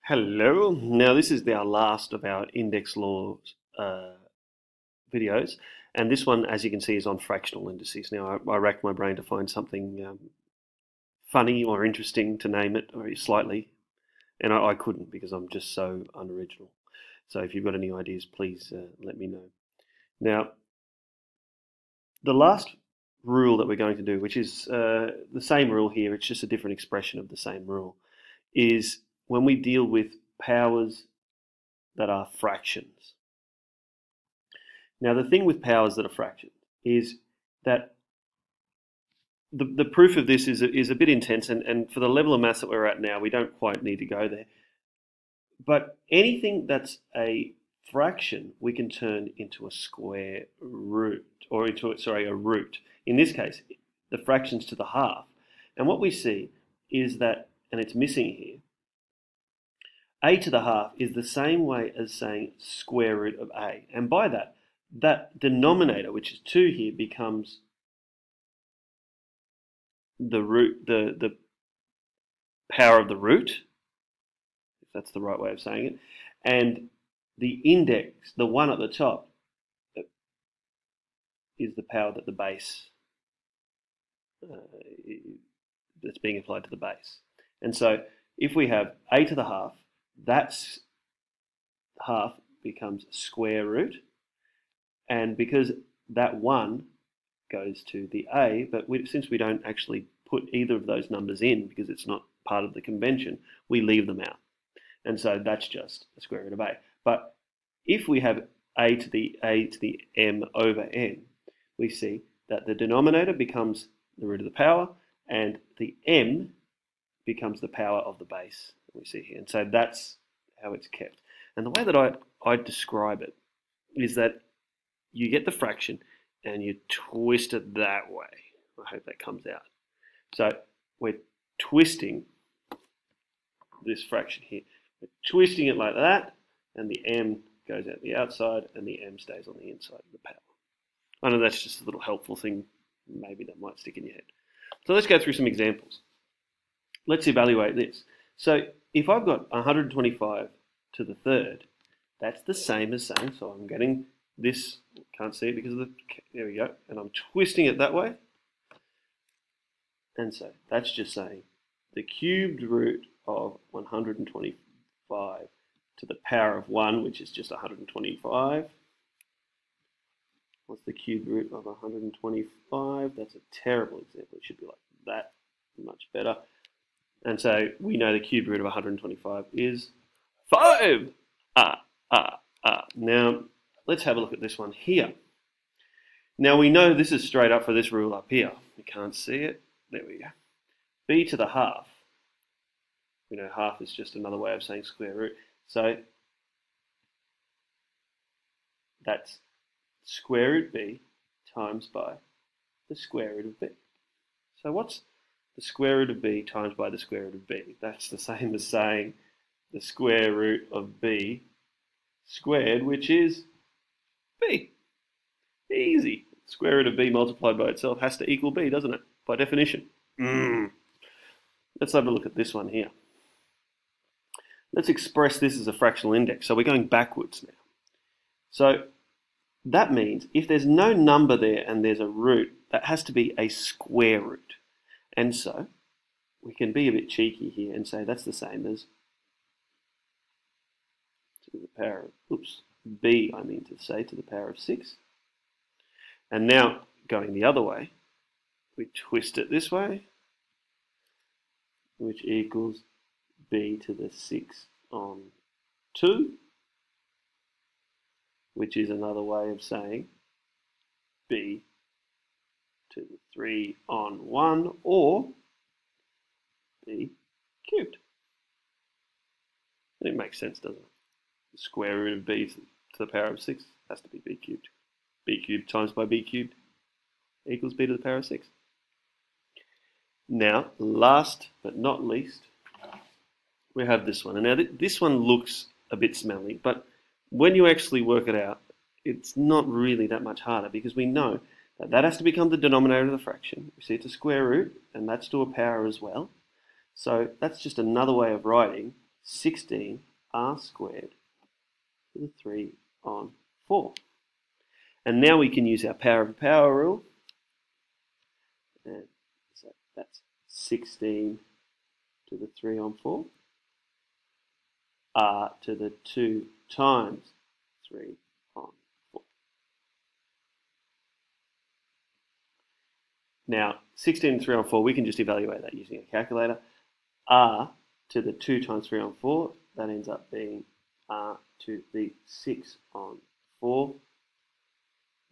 Hello. Now this is our last of our index laws videos, and this one, as you can see, is on fractional indices. Now I racked my brain to find something funny or interesting to name it, or slightly, and I couldn't because I'm just so unoriginal. So if you've got any ideas, please let me know. Now, the last rule that we're going to do, which is the same rule here, it's just a different expression of the same rule, is when we deal with powers that are fractions. Now, the thing with powers that are fractions is that the proof of this is a bit intense, and for the level of maths that we're at now, we don't quite need to go there. But anything that's a fraction, we can turn into a square root, or into, a root. In this case, the fractions to the half. And what we see is that, and it's missing here, a to the half is the same way as saying square root of a. And by that, that denominator, which is 2 here, becomes the root, the power of the root, if that's the right way of saying it. And the index, the 1 at the top, is the power that the base, that's being applied to the base. And so if we have a to the half, that's half becomes square root, and because that 1 goes to the a, but since we don't actually put either of those numbers in because it's not part of the convention, we leave them out, and so that's just the square root of a. But if we have a to the m over n, we see that the denominator becomes the root of the power, and the m becomes the power of the base that we see here. And so that's how it's kept. And the way that I describe it is that you get the fraction and you twist it that way. I hope that comes out. So we're twisting this fraction here. We're twisting it like that, and the m goes out the outside and the m stays on the inside of the power. I know that's just a little helpful thing, maybe that might stick in your head. So let's go through some examples. Let's evaluate this. So if I've got 125 to the third, that's the same as saying, so I'm getting this, can't see it because of the, there we go, and I'm twisting it that way. And so that's just saying the cubed root of 125 to the power of 1, which is just 125. What's the cubed root of 125? That's a terrible example. It should be like that, much better. And so we know the cubed root of 125 is 5. Now, let's have a look at this one here. Now, we know this is straight up for this rule up here. We can't see it. There we go. B to the half. We know half is just another way of saying square root. So that's square root b times by the square root of b. So what's the square root of b times by the square root of b? That's the same as saying the square root of b squared, which is b. Easy. Square root of b multiplied by itself has to equal b, doesn't it? By definition. Let's have a look at this one here. Let's express this as a fractional index. So we're going backwards now. So that means if there's no number there and there's a root, that has to be a square root. And so we can be a bit cheeky here and say that's the same as to the power of, b, I mean to say, to the power of 6. And now going the other way, we twist it this way, which equals b to the 6 on 2, which is another way of saying b to the 3 on 1, or b cubed. It makes sense, doesn't it? The square root of b to the power of 6 has to be b cubed. B cubed times by b cubed equals b to the power of 6. Now, last but not least, we have this one. And now this one looks a bit smelly, but when you actually work it out, it's not really that much harder because we know that that has to become the denominator of the fraction. We see it's a square root, and that's to a power as well. So that's just another way of writing 16r squared to the 3 on 4. And now we can use our power of a power rule. And so that's 16 to the 3 on 4. R to the 2 times 3 on 4. Now, 16 and 3 on 4, we can just evaluate that using a calculator. R to the 2 times 3 on 4, that ends up being R to the 6 on 4.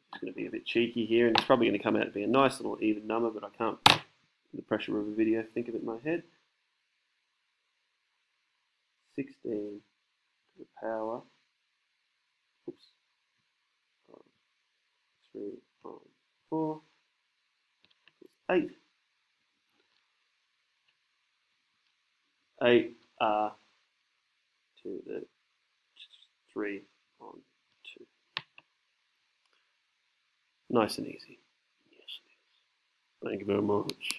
It's going to be a bit cheeky here, and it's probably going to come out to be a nice little even number, but I can't, with the pressure of a video, think of it in my head. 16 to the power, oops, 3 on 4 is 8. 8r to the 3 on 2. Nice and easy. Yes, it is. Thank you very much.